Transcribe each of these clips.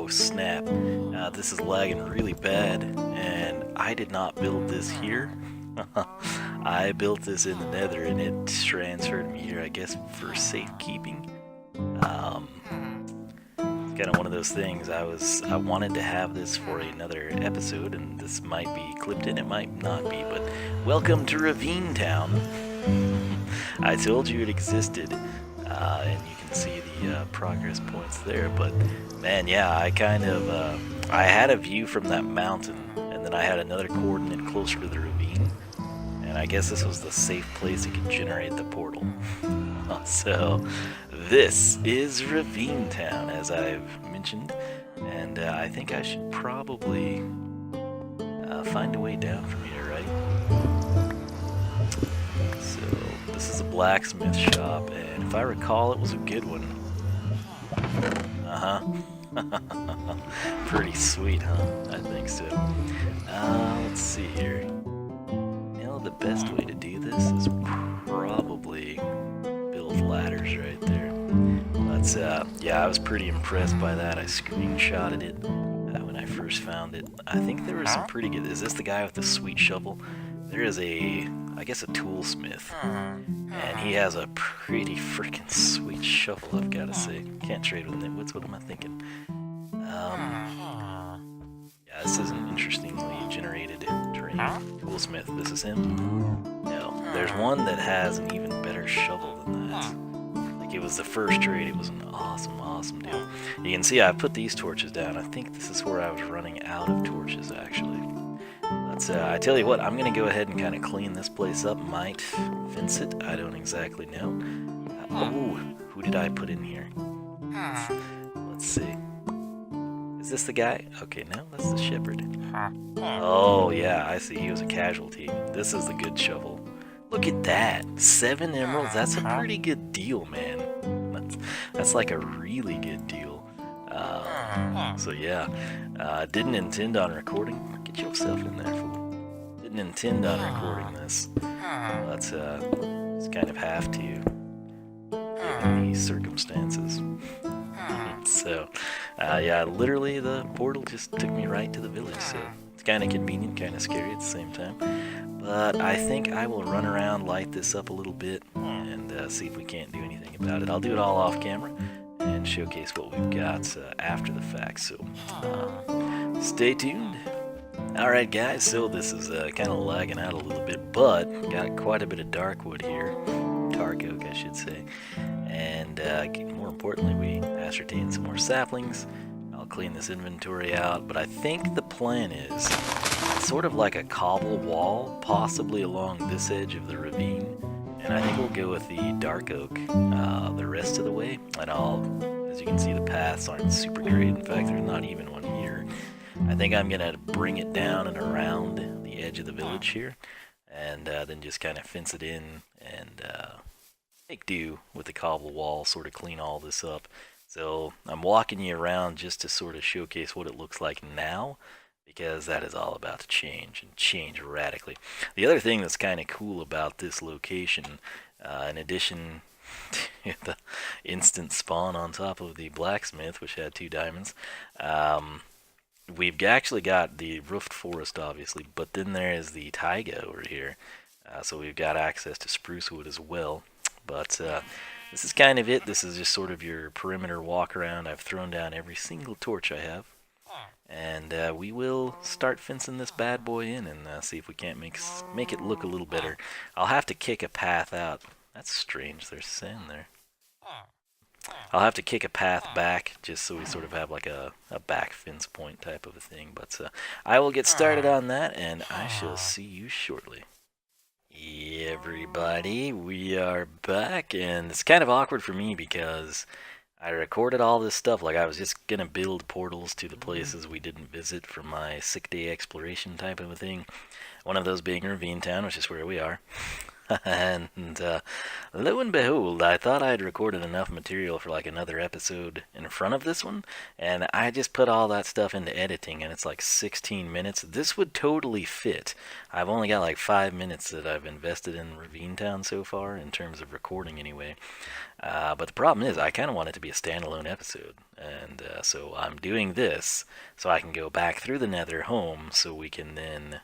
Oh snap, this is lagging really bad, and I did not build this here. I built this in the Nether, and it transferred me here, I guess, for safekeeping. It's kind of one of those things. I wanted to have this for another episode, and this might be clipped in, it might not be, but welcome to Ravine Town. I told you it existed, and you can see the progress points there, but man, yeah, I had a view from that mountain, and then I had another coordinate closer to the ravine, and I guess this was the safe place that could generate the portal. So, this is Ravine Town, as I've mentioned, and I think I should probably find a way down from here, right? So, this is a blacksmith shop, and if I recall, it was a good one. Pretty sweet, huh? I think so. Let's see here. You know, the best way to do this is probably build ladders right there. But, yeah, I was pretty impressed by that. I screenshotted it when I first found it. I think there was some pretty good... Is this the guy with the sweet shovel? There is I guess a toolsmith, and he has a pretty freaking sweet shovel, I've got to say. Can't trade with nitwits, what am I thinking? Yeah, this is an interestingly generated terrain. Toolsmith, this is him? No, there's one that has an even better shovel than that. Like, it was the first trade, it was an awesome deal. You can see I put these torches down. I think this is where I was running out of torches, actually. I tell you what, I'm going to go ahead and kind of clean this place up. Might fence it, I don't exactly know. Oh, who did I put in here? Let's see. Is this the guy? Okay, no, that's the shepherd. Oh, yeah, I see, he was a casualty. This is the good shovel. Look at that, 7 emeralds, that's a pretty good deal, man. That's like a really good deal. So yeah, didn't intend on recording. Get yourself in there, fool. Didn't intend on recording this. But just kind of have to, given these circumstances. So, yeah, literally the portal just took me right to the village, so it's kind of convenient, kind of scary at the same time. But I think I will run around, light this up a little bit, and see if we can't do anything about it. I'll do it all off camera and showcase what we've got after the fact, so stay tuned. Alright guys, so this is kind of lagging out a little bit, but got quite a bit of dark wood here, dark oak I should say, and more importantly we ascertained some more saplings. I'll clean this inventory out, but I think the plan is sort of like a cobble wall, possibly along this edge of the ravine, and I think we'll go with the dark oak the rest of the way, and as you can see, the paths aren't super great. In fact, there's not even one here. I think I'm gonna bring it down and around the edge of the village here, and then just kind of fence it in and make do with the cobble wall, sort of clean all this up. So I'm walking you around just to sort of showcase what it looks like now, because that is all about to change, and change radically. The other thing that's kind of cool about this location, in addition to the instant spawn on top of the blacksmith, which had 2 diamonds, we've actually got the roofed forest, obviously, but then there is the taiga over here, so we've got access to spruce wood as well. But this is kind of it. This is just sort of your perimeter walk around. I've thrown down every single torch I have, and we will start fencing this bad boy in and see if we can't make it look a little better. I'll have to kick a path out. That's strange, there's sand there. I'll have to kick a path back just so we sort of have like a back fence point type of a thing. But I will get started on that, and I shall see you shortly. Everybody, we are back, and it's kind of awkward for me because I recorded all this stuff. Like, I was just gonna build portals to the places we didn't visit for my sick day exploration type of a thing. One of those being Ravine Town, which is where we are. And lo and behold, I thought I had recorded enough material for like another episode in front of this one, and I just put all that stuff into editing, and it's like 16 minutes. This would totally fit. I've only got like 5 minutes that I've invested in Ravine Town so far, in terms of recording anyway. But the problem is, I kind of want it to be a standalone episode, and so I'm doing this so I can go back through the Nether home, so we can then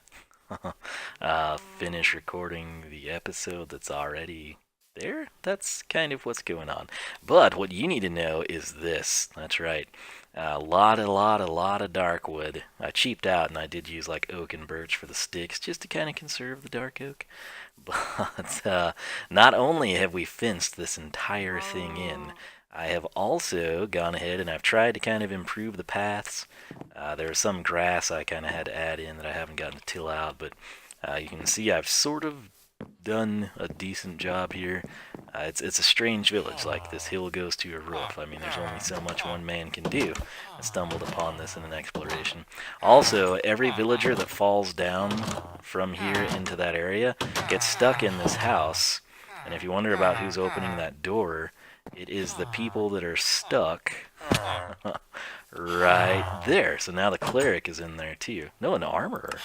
finish recording the episode that's already there. That's kind of what's going on. But what you need to know is this. That's right. A lot of dark wood. I cheaped out and I did use like oak and birch for the sticks just to kind of conserve the dark oak. But not only have we fenced this entire thing in, I have also gone ahead and I've tried to kind of improve the paths. There's some grass I kind of had to add in that I haven't gotten to till out, but you can see I've sort of done a decent job here. It's a strange village. Like, this hill goes to a roof. I mean, there's only so much one man can do. I stumbled upon this in an exploration. Also, every villager that falls down from here into that area gets stuck in this house. And if you wonder about who's opening that door, it is the people that are stuck right there. So now the cleric is in there too. No, an armorer.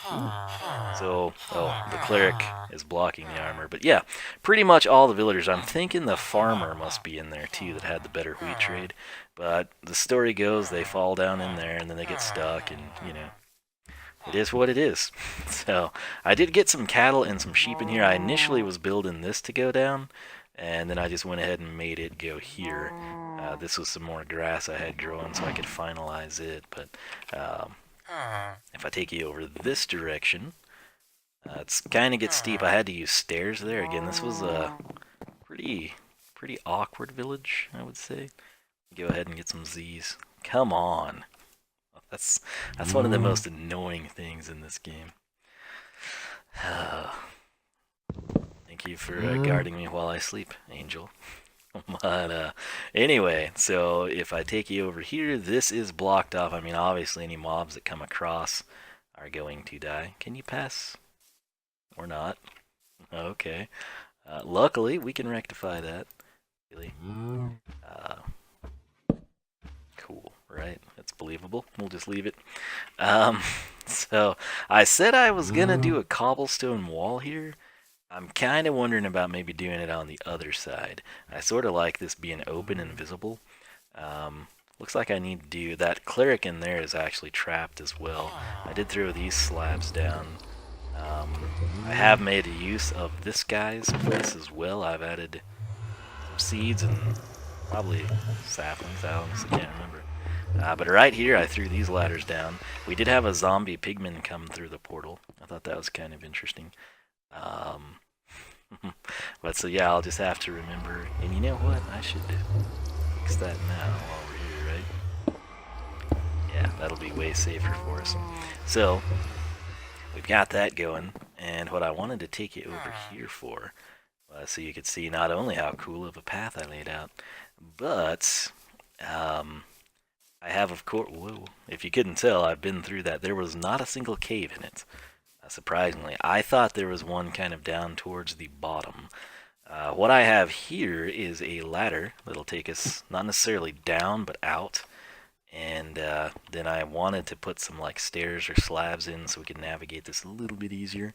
So, oh, the cleric is blocking the armor. But yeah, pretty much all the villagers. I'm thinking the farmer must be in there too that had the better wheat trade. But the story goes they fall down in there and then they get stuck, and, you know, it is what it is. So I did get some cattle and some sheep in here. I initially was building this to go down, and then I just went ahead and made it go here. This was some more grass I had growing so I could finalize it. But if I take you over this direction, it's kind of gets steep. I had to use stairs there. Again, this was a pretty awkward village, I would say. Go ahead and get some Z's. Come on. That's one of the most annoying things in this game. Thank you for guarding me while I sleep, Angel. But anyway, so if I take you over here, this is blocked off. I mean, obviously any mobs that come across are going to die. Can you pass? Or not? Okay. Luckily, we can rectify that. Really. Cool, right? It's believable. We'll just leave it. So I said I was gonna do a cobblestone wall here. I'm kind of wondering about maybe doing it on the other side. I sort of like this being open and visible. Looks like I need to do that. Cleric in there is actually trapped as well. I did throw these slabs down. I have made use of this guy's place as well. I've added some seeds and probably saplings, Alex, I can't remember. But right here, I threw these ladders down. We did have a zombie pigman come through the portal. I thought that was kind of interesting. But so yeah, I'll just have to remember. And you know what? I should fix that now while we're here, right? Yeah, that'll be way safer for us. So we've got that going. And what I wanted to take you over here for, so you could see not only how cool of a path I laid out, but I have, of course, whoa, if you couldn't tell, I've been through that. There was not a single cave in it, surprisingly. I thought there was one kind of down towards the bottom. What I have here is a ladder that'll take us not necessarily down, but out. And then I wanted to put some like stairs or slabs in so we can navigate this a little bit easier.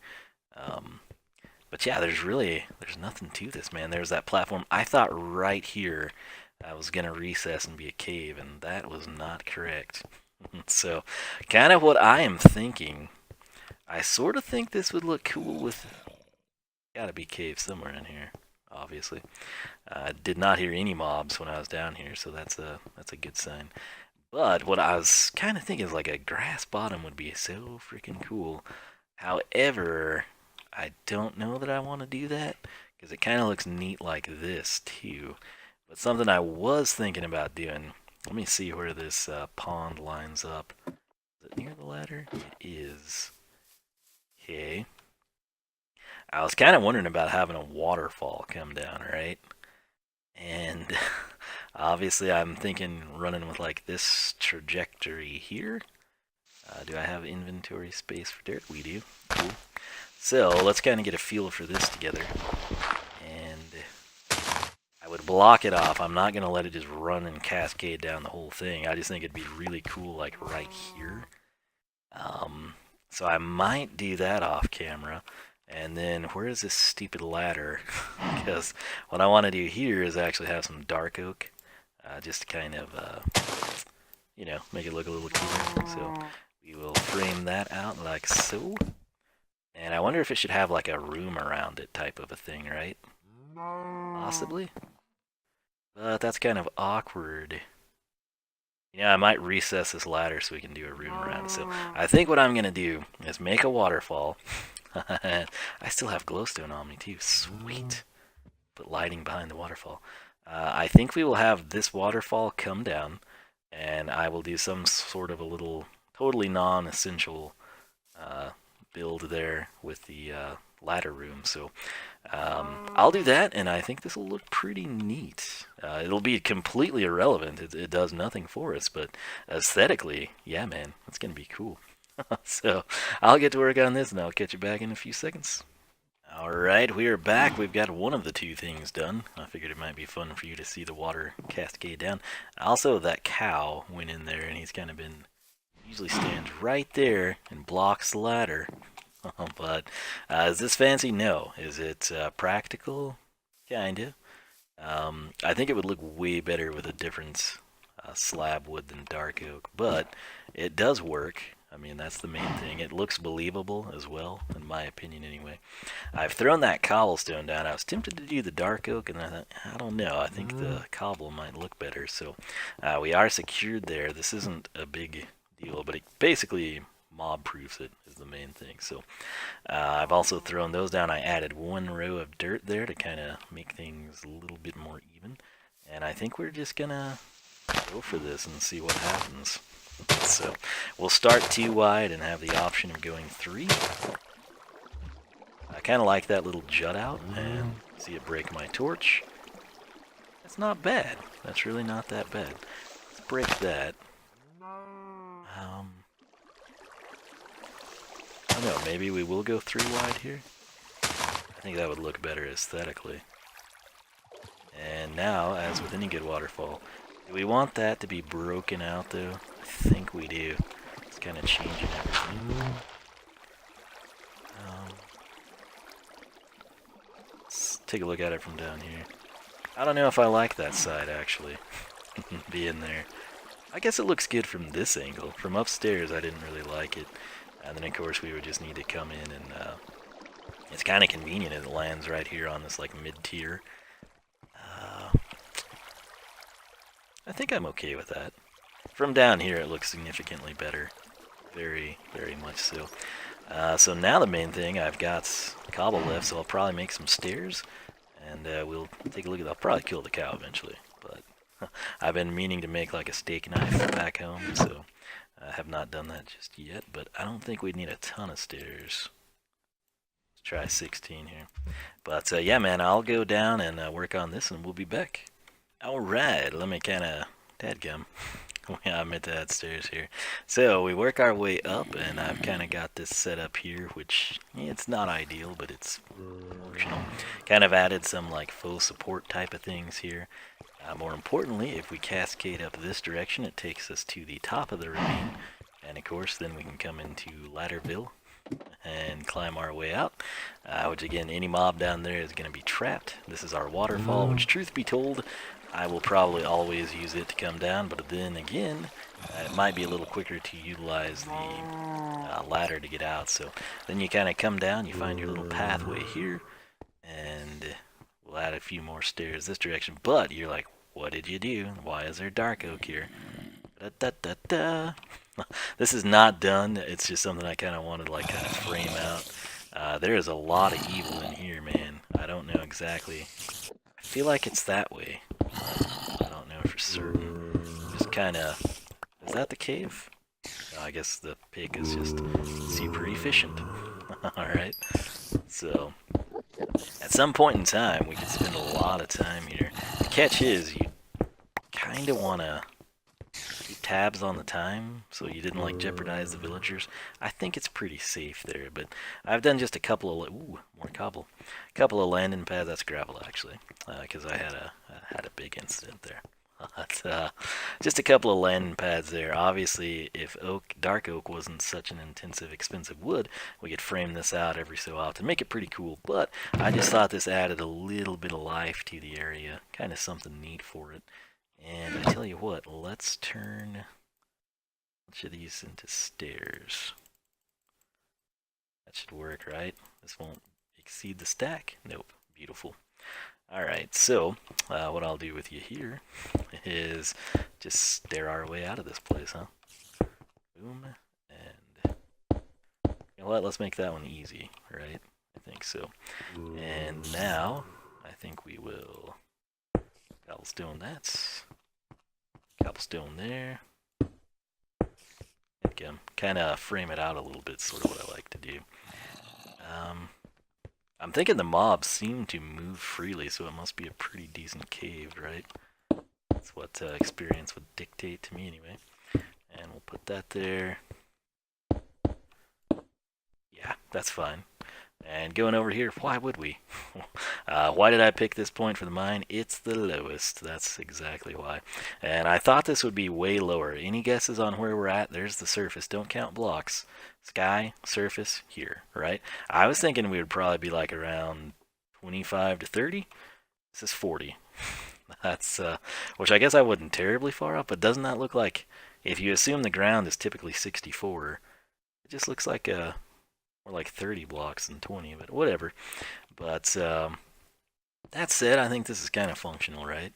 But yeah, there's nothing to this, man. There's that platform. I thought right here I was going to recess and be a cave, and that was not correct. So, kind of what I am thinking, I sort of think this would look cool with... Gotta be cave somewhere in here, obviously. I did not hear any mobs when I was down here, so that's a good sign. But what I was kind of thinking is like a grass bottom would be so freaking cool. However, I don't know that I want to do that, because it kind of looks neat like this too. But something I was thinking about doing, let me see where this pond lines up. Is it near the ladder? It is. Okay. I was kind of wondering about having a waterfall come down, right? And obviously I'm thinking running with like this trajectory here. Do I have inventory space for dirt? We do. Cool. So let's kind of get a feel for this together. and I would block it off. I'm not going to let it just run and cascade down the whole thing. I just think it'd be really cool, like, right here. So I might do that off camera. And then, where is this stupid ladder? Because what I want to do here is actually have some dark oak. Just to kind of, you know, make it look a little cooler. So we will frame that out like so. And I wonder if it should have like a room around it type of a thing, right? Possibly. But that's kind of awkward. Yeah, I might recess this ladder so we can do a room around it. So I think what I'm going to do is make a waterfall. I still have glowstone on me too. Sweet. Put lighting behind the waterfall. I think we will have this waterfall come down, and I will do some sort of a little totally non-essential build there with the ladder room. So I'll do that, and I think this will look pretty neat. It'll be completely irrelevant. It does nothing for us, but aesthetically, yeah, man, it's going to be cool. So I'll get to work on this, and I'll catch you back in a few seconds. Alright, we are back. We've got one of the two things done. I figured it might be fun for you to see the water cascade down. Also, that cow went in there, and he's kind of been... usually stands right there and blocks the ladder. But is this fancy? No. Is it practical? Kinda. I think it would look way better with a different slab wood than dark oak, but it does work. I mean, that's the main thing. It looks believable as well, in my opinion anyway. I've thrown that cobblestone down. I was tempted to do the dark oak, and I thought, I don't know, I think the cobble might look better. So we are secured there. This isn't a big deal, but it basically mob-proofs it is the main thing. So I've also thrown those down. I added one row of dirt there to kind of make things a little bit more even. And I think we're just going to go for this and see what happens. So we'll start 2 wide and have the option of going 3. I kind of like that little jut out and see it break my torch. That's not bad. That's really not that bad. Let's break that. I don't know, maybe we will go 3 wide here. I think that would look better aesthetically. And now, as with any good waterfall, do we want that to be broken out though? I think we do. It's kind of changing everything. Let's take a look at it from down here. I don't know if I like that side actually, being there. I guess it looks good from this angle. From upstairs I didn't really like it. And then of course we would just need to come in and it's kind of convenient. It lands right here on this like mid-tier. I think I'm okay with that. From down here it looks significantly better. Very, very much so. So now the main thing, I've got cobble left, so I'll probably make some stairs. And we'll take a look at that. I'll probably kill the cow eventually. But I've been meaning to make like a steak knife back home, so I have not done that just yet. But I don't think we'd need a ton of stairs. Let's try 16 here. But yeah, man, I'll go down and work on this, and we'll be back. Alright, let me kind of... dadgum. I meant to add stairs here. So, we work our way up, and I've kind of got this set up here, which, it's not ideal, but it's functional. Kind of added some, like, faux support type of things here. More importantly, if we cascade up this direction, it takes us to the top of the ravine. And, of course, then we can come into Ladderville and climb our way out, which again, any mob down there is going to be trapped. This is our waterfall, which truth be told, I will probably always use it to come down, but then again, it might be a little quicker to utilize the ladder to get out. So then you kind of come down, you find your little pathway here, and we'll add a few more stairs this direction. But you're like, what did you do? Why is there dark oak here? Da, da, da, da. This is not done. It's just something I kind of wanted to like kind of frame out. There is a lot of evil in here, man. I don't know exactly. I feel like it's that way. I don't know for certain. Just kind of... Is that the cave? No, I guess the pig is just super efficient. Alright. So, at some point in time, we could spend a lot of time here. The catch is, you kind of want to keep tabs on the time so you didn't like jeopardize the villagers, I think it's pretty safe there. But I've done just a couple of more cobble, couple of landing pads. That's gravel actually, because I had a big incident there. But, just a couple of landing pads there. Obviously, if dark oak wasn't such an intensive, expensive wood, we could frame this out every so often, make it pretty cool. But I just thought this added a little bit of life to the area, kind of something neat for it. And I tell you what, let's turn each of these into stairs. That should work, right? This won't exceed the stack. Nope. Beautiful. Alright, so what I'll do with you here is just stair our way out of this place, huh? Boom, and you know what, let's make that one easy, right? I think so. And now, I think we will cobblestone that, cobblestone there. Again, kind of frame it out a little bit, sort of what I like to do. I'm thinking the mobs seem to move freely, so it must be a pretty decent cave, right? That's what experience would dictate to me anyway. And we'll put that there. Yeah, that's fine. And going over here, why would we? Why did I pick this point for the mine? It's the lowest. That's exactly why. And I thought this would be way lower. Any guesses on where we're at? There's the surface. Don't count blocks. Sky, surface, here, right? I was thinking we would probably be like around 25 to 30. This is 40. That's, which I guess I wasn't terribly far up, but doesn't that look like, if you assume the ground is typically 64, it just looks like more like 30 blocks than 20, but whatever. But that said, I think this is kind of functional, right?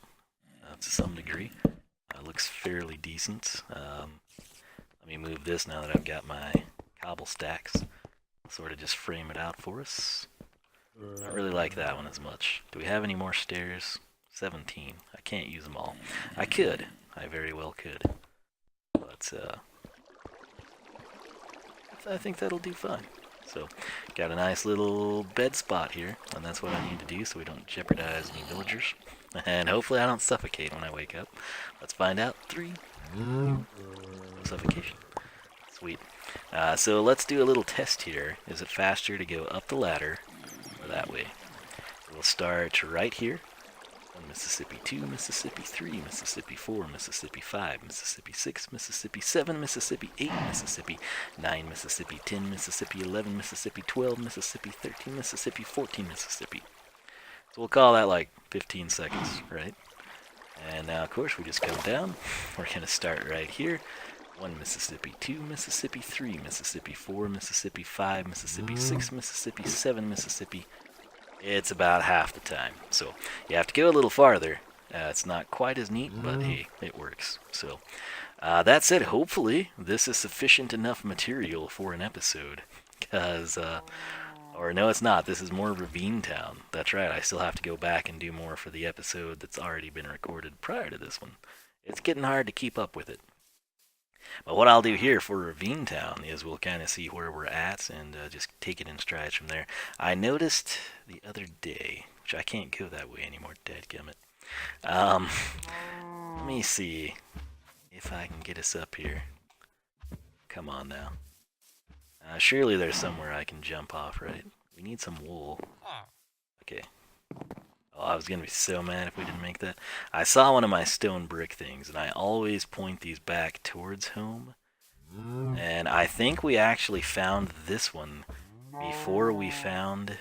To some degree. Looks fairly decent. Let me move this now that I've got my cobble stacks. Sort of just frame it out for us. I really like that one as much. Do we have any more stairs? 17. I can't use them all. I could. I very well could. But I think that'll do fine. So, got a nice little bed spot here, and that's what I need to do so we don't jeopardize any villagers. And hopefully I don't suffocate when I wake up. Let's find out. 3. No suffocation. Sweet. So let's do a little test here. Is it faster to go up the ladder or that way? We'll start right here. 1 Mississippi, 2 Mississippi, 3 Mississippi, 4 Mississippi, 5 Mississippi, 6 Mississippi, 7 Mississippi, 8 Mississippi, 9 Mississippi, 10 Mississippi, 11 Mississippi, 12 Mississippi, 13 Mississippi, 14 Mississippi. So we'll call that like 15 seconds, right? And now, of course, we just come down. We're going to start right here. 1 Mississippi, 2 Mississippi, 3 Mississippi, 4 Mississippi, 5 Mississippi, 6 Mississippi, 7 Mississippi. It's about half the time. So you have to go a little farther. It's not quite as neat, but hey, it works. So that said, hopefully this is sufficient enough material for an episode. Because, or no, it's not. This is more Ravine Town. That's right. I still have to go back and do more for the episode that's already been recorded prior to this one. It's getting hard to keep up with it. But what I'll do here for Ravine Town is we'll kind of see where we're at and just take it in strides from there. I noticed the other day, which I can't go that way anymore, dadgummit. Let me see if I can get us up here. Come on now. Surely there's somewhere I can jump off, right? We need some wool. Okay. Oh, I was going to be so mad if we didn't make that. I saw one of my stone brick things, and I always point these back towards home. And I think we actually found this one before we found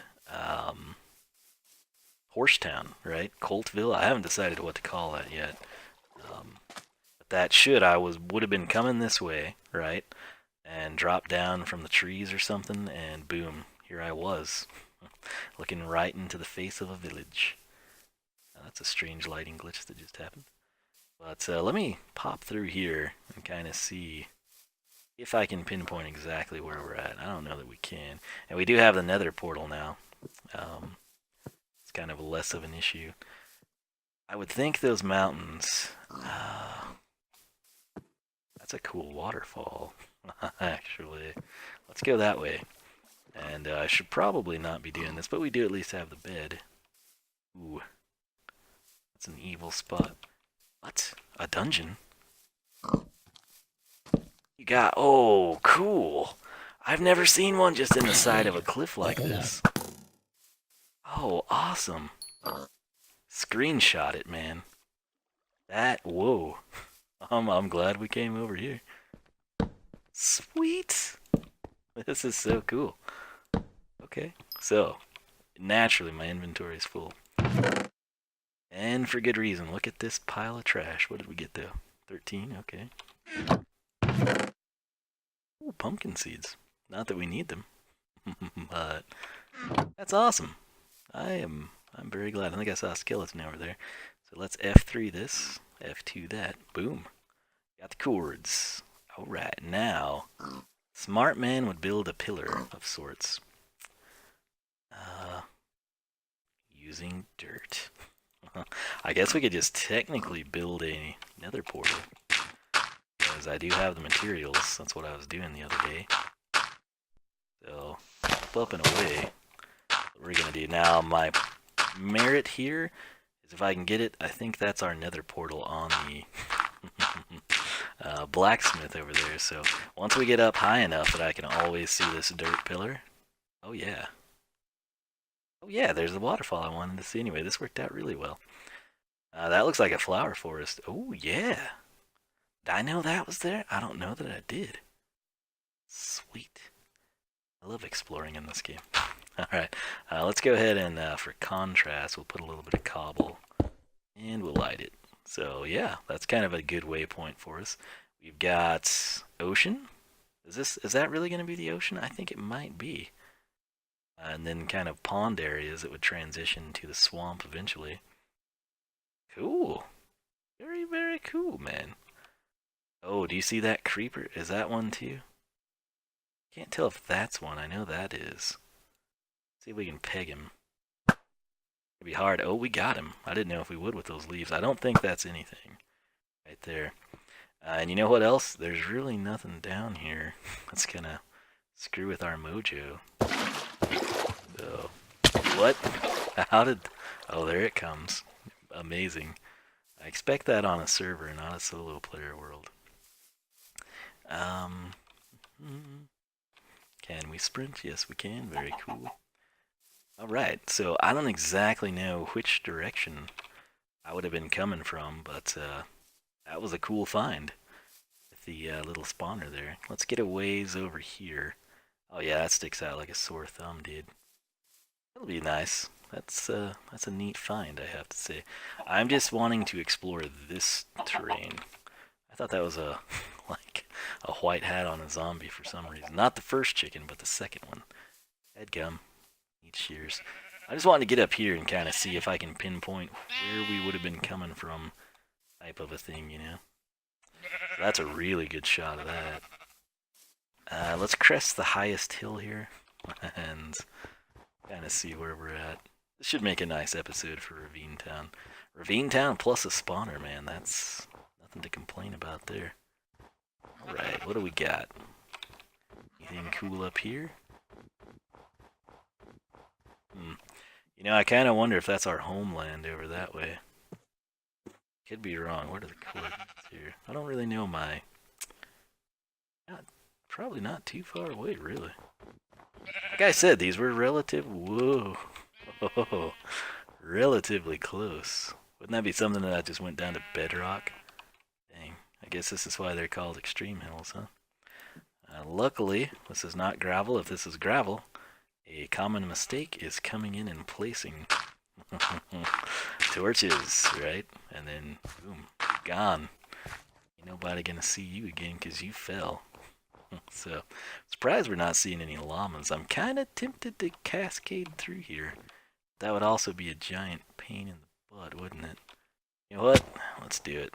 Horsetown, right? Coltville. I haven't decided what to call that yet. But that would have been coming this way, right? And dropped down from the trees or something, and boom, here I was. Looking right into the face of a village. That's a strange lighting glitch that just happened. But let me pop through here and kind of see if I can pinpoint exactly where we're at. I don't know that we can. And we do have the Nether portal now. It's kind of less of an issue. I would think those mountains... that's a cool waterfall, actually. Let's go that way. And I should probably not be doing this, but we do at least have the bed. Ooh. That's an evil spot. What? A dungeon? got? Oh, cool. I've never seen one just in the side of a cliff like this. Oh, awesome. Screenshot it, man. Whoa. I'm glad we came over here. Sweet. This is so cool. Okay, so naturally my inventory is full. And for good reason. Look at this pile of trash. What did we get though? 13, okay. Ooh, pumpkin seeds. Not that we need them. But that's awesome. I'm very glad. I think I saw a skeleton over there. So let's F3 this, F2 that. Boom. Got the cords. Alright, now smart man would build a pillar of sorts. Using dirt. I guess we could just technically build a nether portal. Because I do have the materials. That's what I was doing the other day. So, up and away. What we're going to do now, my merit here is if I can get it, I think that's our nether portal on the blacksmith over there. So, once we get up high enough that I can always see this dirt pillar. Oh yeah. Oh yeah, there's the waterfall I wanted to see anyway. This worked out really well. That looks like a flower forest. Oh yeah. Did I know that was there? I don't know that I did. Sweet. I love exploring in this game. Alright, let's go ahead and for contrast, we'll put a little bit of cobble and we'll light it. So yeah, that's kind of a good waypoint for us. We've got ocean. Is that really going to be the ocean? I think it might be. And then kind of pond areas that would transition to the swamp eventually. Cool. Very, very cool, man. Oh, do you see that creeper? Is that one too? Can't tell if that's one. I know that is. See if we can peg him. It'd be hard. Oh, we got him. I didn't know if we would with those leaves. I don't think that's anything. Right there. And you know what else? There's really nothing down here that's gonna screw with our mojo. So, what? How did... Oh, there it comes. Amazing. I expect that on a server, not a solo player world. Can we sprint? Yes, we can. Very cool. Alright, so I don't exactly know which direction I would have been coming from, but that was a cool find with the little spawner there. Let's get a ways over here. Oh yeah, that sticks out like a sore thumb, dude. That'll be nice. That's a neat find, I have to say. I'm just wanting to explore this terrain. I thought that was like a white hat on a zombie for some reason. Not the first chicken, but the second one. Headgum. Neat shears. I just wanted to get up here and kind of see if I can pinpoint where we would have been coming from, type of a thing, you know? So that's a really good shot of that. Let's crest the highest hill here and kind of see where we're at. This should make a nice episode for Ravine Town. Ravine Town plus a spawner, man. That's nothing to complain about there. Alright, what do we got? Anything cool up here? You know, I kind of wonder if that's our homeland over that way. Could be wrong. What are the coordinates here? I don't really know my... Probably not too far away, really. Like I said, these were whoa. Oh, relatively close. Wouldn't that be something that I just went down to bedrock? Dang, I guess this is why they're called extreme hills, huh? Luckily, this is not gravel. If this is gravel, a common mistake is coming in and placing torches, right? And then, boom, gone. Ain't nobody gonna see you again because you fell. So, surprised we're not seeing any llamas. I'm kind of tempted to cascade through here. That would also be a giant pain in the butt, wouldn't it? You know what? Let's do it.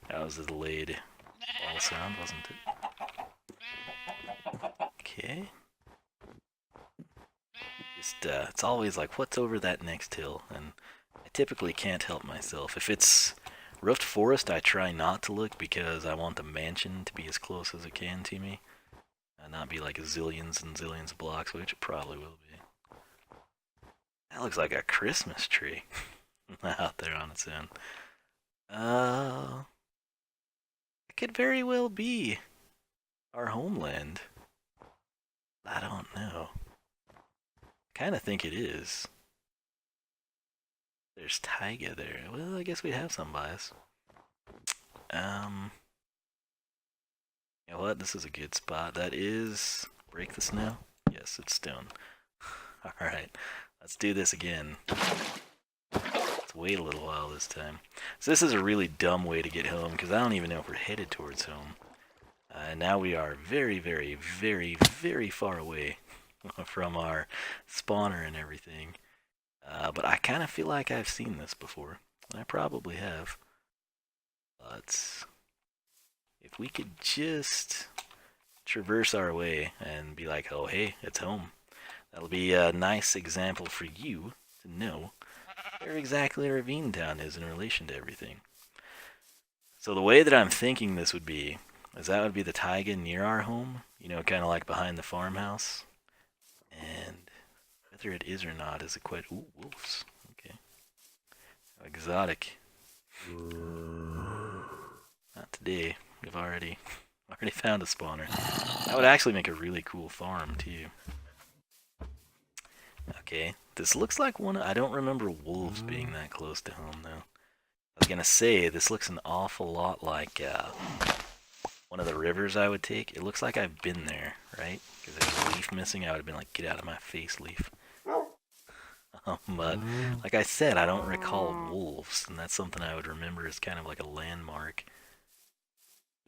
That was a delayed ball sound, wasn't it? Okay. Just, it's always like, what's over that next hill? And I typically can't help myself. If it's roofed forest, I try not to look because I want the mansion to be as close as it can to me. And not be like zillions and zillions of blocks, which it probably will be. That looks like a Christmas tree out there on its own. It could very well be. our homeland? I don't know. Kind of think it is. There's taiga there. Well, I guess we have some bias. You know what? This is a good spot. That is... Break the snow? Yes, it's stone. Alright, let's do this again. Let's wait a little while this time. So this is a really dumb way to get home, because I don't even know if we're headed towards home. And now we are very, very, very, very far away from our spawner and everything. But I kind of feel like I've seen this before. I probably have. But if we could just traverse our way and be like, oh, hey, it's home. That'll be a nice example for you to know where exactly Ravine Town is in relation to everything. So the way that I'm thinking this would be, is that would be the taiga near our home, you know, kind of like behind the farmhouse. And whether it is or not is a question. Ooh, wolves. Okay. Exotic. Not today. We've already found a spawner. That would actually make a really cool farm, too. Okay, this looks like one. I don't remember wolves being that close to home, though. I was gonna say, this looks an awful lot like one of the rivers I would take. It looks like I've been there, right? Because there's a leaf missing. I would have been like, get out of my face, leaf. But, like I said, I don't recall wolves, and that's something I would remember as kind of like a landmark.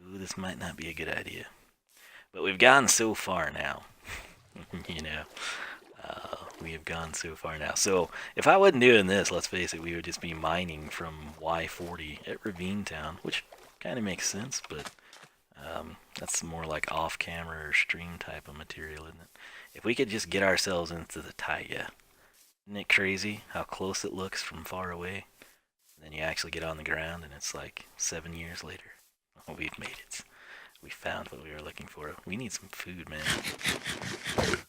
Ooh, this might not be a good idea. But we've gone so far now, you know. We have gone so far now. So, if I wasn't doing this, let's face it, we would just be mining from Y40 at Ravine Town, which kind of makes sense, but that's more like off-camera or stream type of material, isn't it? If we could just get ourselves into the taiga, isn't it crazy how close it looks from far away? And then you actually get on the ground, and it's like 7 years later. Oh, we've made it. We found what we were looking for. We need some food, man.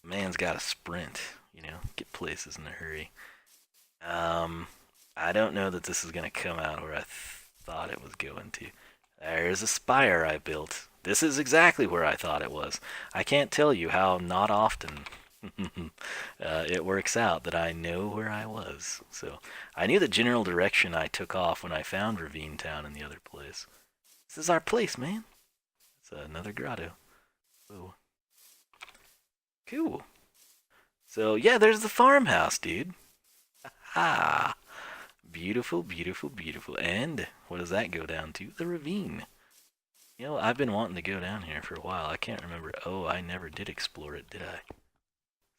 Man's got to sprint, you know, get places in a hurry. I don't know that this is going to come out where I thought it was going to. There's a spire I built. This is exactly where I thought it was. I can't tell you how not often it works out that I know where I was. So I knew the general direction I took off when I found Ravine Town in the other place. This is our place, man. It's another grotto. Whoa. Cool. So, yeah, there's the farmhouse, dude. Ah. Beautiful, beautiful, beautiful. And what does that go down to? The ravine. You know, I've been wanting to go down here for a while. I can't remember. Oh, I never did explore it, did I?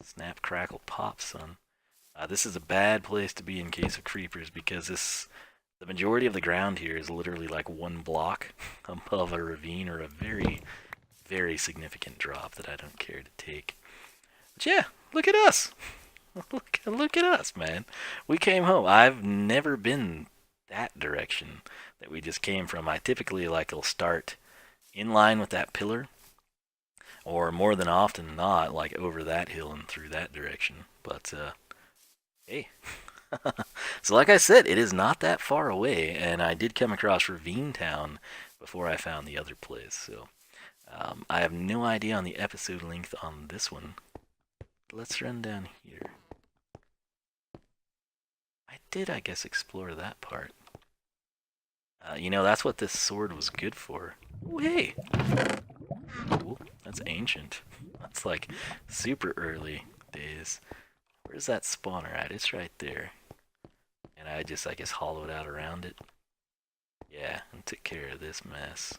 Snap, crackle, pop, son. This is a bad place to be in case of creepers because the majority of the ground here is literally like one block above a ravine or a very, very significant drop that I don't care to take. But yeah, look at us. Look at us, man. We came home. I've never been that direction that we just came from. I typically will start in line with that pillar, or more than often not, like over that hill and through that direction. But hey. So like I said, it is not that far away, and I did come across Ravine Town before I found the other place. So I have no idea on the episode length on this one. Let's run down here. I did, I guess, explore that part. You know, that's what this sword was good for. Oh, hey! Cool. That's ancient. That's like super early days. Where's that spawner at? It's right there. And I guess, hollowed out around it. Yeah, and took care of this mess.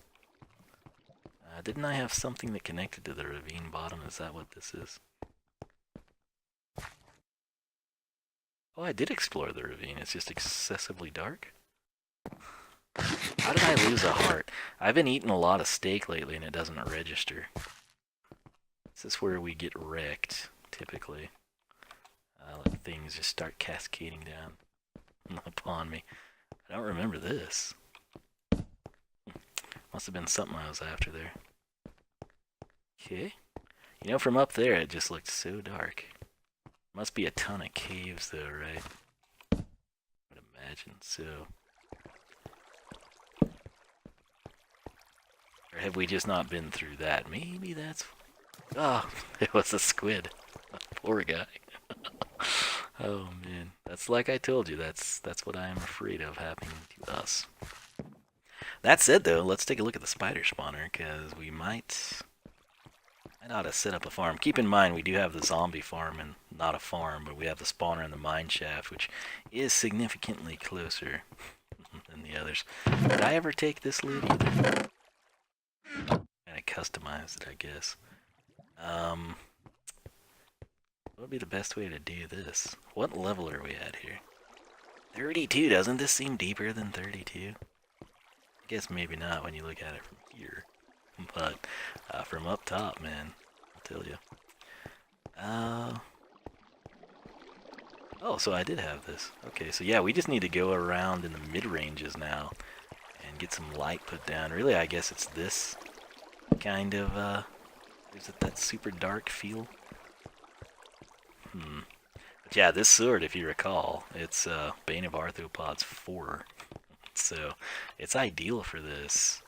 Didn't I have something that connected to the ravine bottom? Is that what this is? Oh, I did explore the ravine. It's just excessively dark. How did I lose a heart? I've been eating a lot of steak lately and it doesn't register. This is where we get wrecked, typically. Let things just start cascading down upon me. I don't remember this. Must have been something I was after there. Okay. You know, from up there it just looked so dark. Must be a ton of caves though, right? I would imagine so. Or have we just not been through that? Maybe that's... Oh, it was a squid. Poor guy. Oh man, that's like I told you. That's what I am afraid of happening to us. That said, though, let's take a look at the spider spawner because we might ought to set up a farm. Keep in mind we do have the zombie farm and not a farm, but we have the spawner and the mine shaft, which is significantly closer than the others. Did I ever take this lid either? Kind of customized it, I guess. What would be the best way to do this? What level are we at here? 32, doesn't this seem deeper than 32? I guess maybe not when you look at it from here. But from up top, man, I'll tell you. Oh, so I did have this. Okay, so yeah, we just need to go around in the mid-ranges now and get some light put down. Really, I guess it's this kind of, is it that super dark feel? But yeah, this sword, if you recall, it's Bane of Arthropods 4. So it's ideal for this.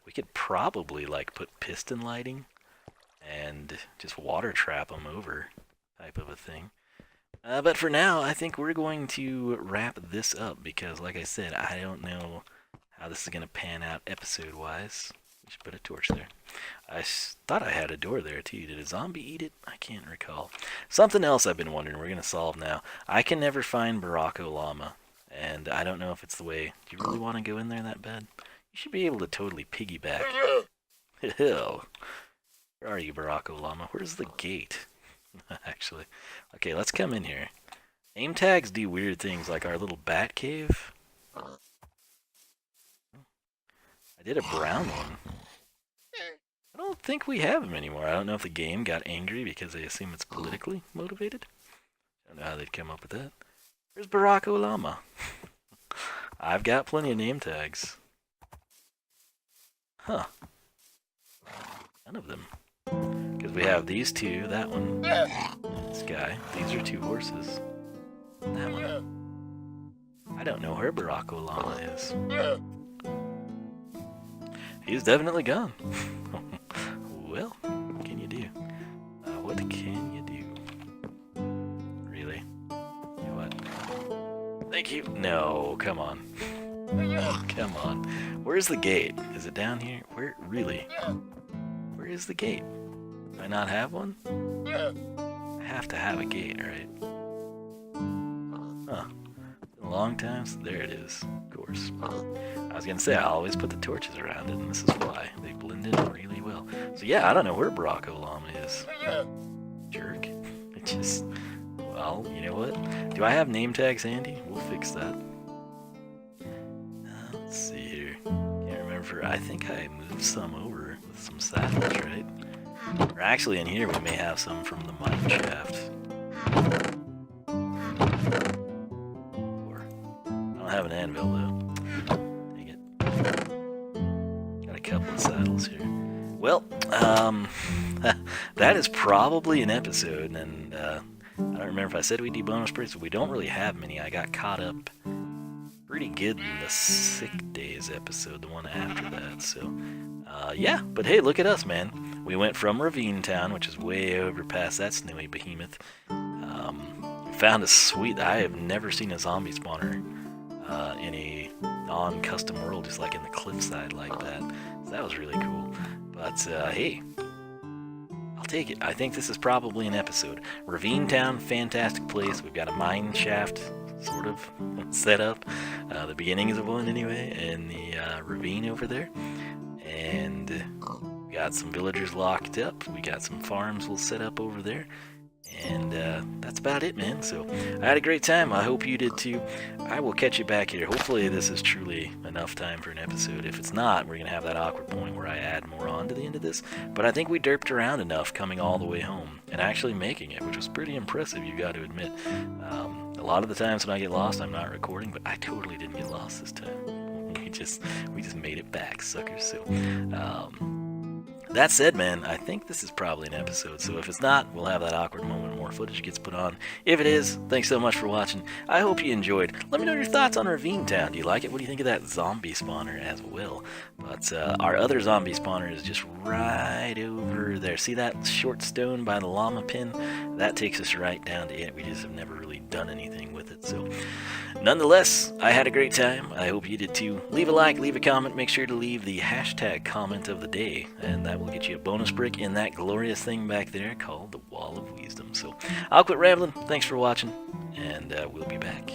We could probably like put piston lighting and just water trap them over type of a thing. But for now, I think we're going to wrap this up because, like I said, I don't know how this is going to pan out episode-wise. We should put a torch there. I thought I had a door there too. Did a zombie eat it? I can't recall. Something else I've been wondering we're going to solve now. I can never find Barako Llama, and I don't know if it's the way... Do you really want to go in there that bad? You should be able to totally piggyback. Hell. Where are you, Barako Llama? Where's the gate? Actually. Okay, let's come in here. Name tags do weird things like our little bat cave. I did a brown one. I don't think we have them anymore. I don't know if the game got angry because they assume it's politically motivated. I don't know how they'd come up with that. Where's Barako Llama? I've got plenty of name tags. Huh. None of them. Because we have these two, that one, this guy. These are two horses. That one. I don't know where Barako Llama is. He's definitely gone. Well, what can you do? What can you do? Really? You know what? Thank you. No, come on. Come on. Where's the gate? Is it down here? Where? Really? Where is the gate? Do I not have one? I have to have a gate, right? Huh. A long time, so there it is. Of course. I was gonna say, I always put the torches around it, and this is why. They blend in really well. So yeah, I don't know where Barako Llama is. Jerk. It just... Well, you know what? Do I have name tags handy? We'll fix that. Let's see here. Can't remember. I think I moved some over with some saddles, right? Or actually, in here we may have some from the mine shaft. Or, I don't have an anvil though. Dang it. Got a couple of saddles here. Well, that is probably an episode, and I don't remember if I said we do bonus breaks, but we don't really have many. I got caught up pretty good in the sick days episode, the one after that, so yeah, but hey, look at us, man. We went from Ravine Town, which is way over past that snowy behemoth. We found a sweet... I have never seen a zombie spawner in a non-custom world, just like in the cliffside like that. So that was really cool. But hey, I'll take it. I think this is probably an episode. Ravine Town, fantastic place. We've got a mine shaft sort of set up. The beginnings of one anyway, and the ravine over there. And we got some villagers locked up. We got some farms we'll set up over there. And that's about it, man. So I had a great time. I hope you did too. I will catch you back here. Hopefully this is truly enough time for an episode. If it's not, we're going to have that awkward point where I add more on to the end of this. But I think we derped around enough coming all the way home and actually making it, which was pretty impressive, you got to admit. A lot of the times when I get lost, I'm not recording, but I totally didn't get lost this time. We just made it back, suckers. So, that said, man, I think this is probably an episode. So if it's not, we'll have that awkward moment more footage gets put on. If it is, thanks so much for watching. I hope you enjoyed. Let me know your thoughts on Ravine Town. Do you like it? What do you think of that zombie spawner as well? But our other zombie spawner is just right over there. See that short stone by the llama pin? That takes us right down to it. We just have never really done anything with it. So nonetheless, I had a great time. I hope you did too. Leave a like, leave a comment. Make sure to leave the hashtag comment of the day, and that will get you a bonus brick in that glorious thing back there called the Wall of Wisdom. So I'll quit rambling. Thanks for watching, and we'll be back.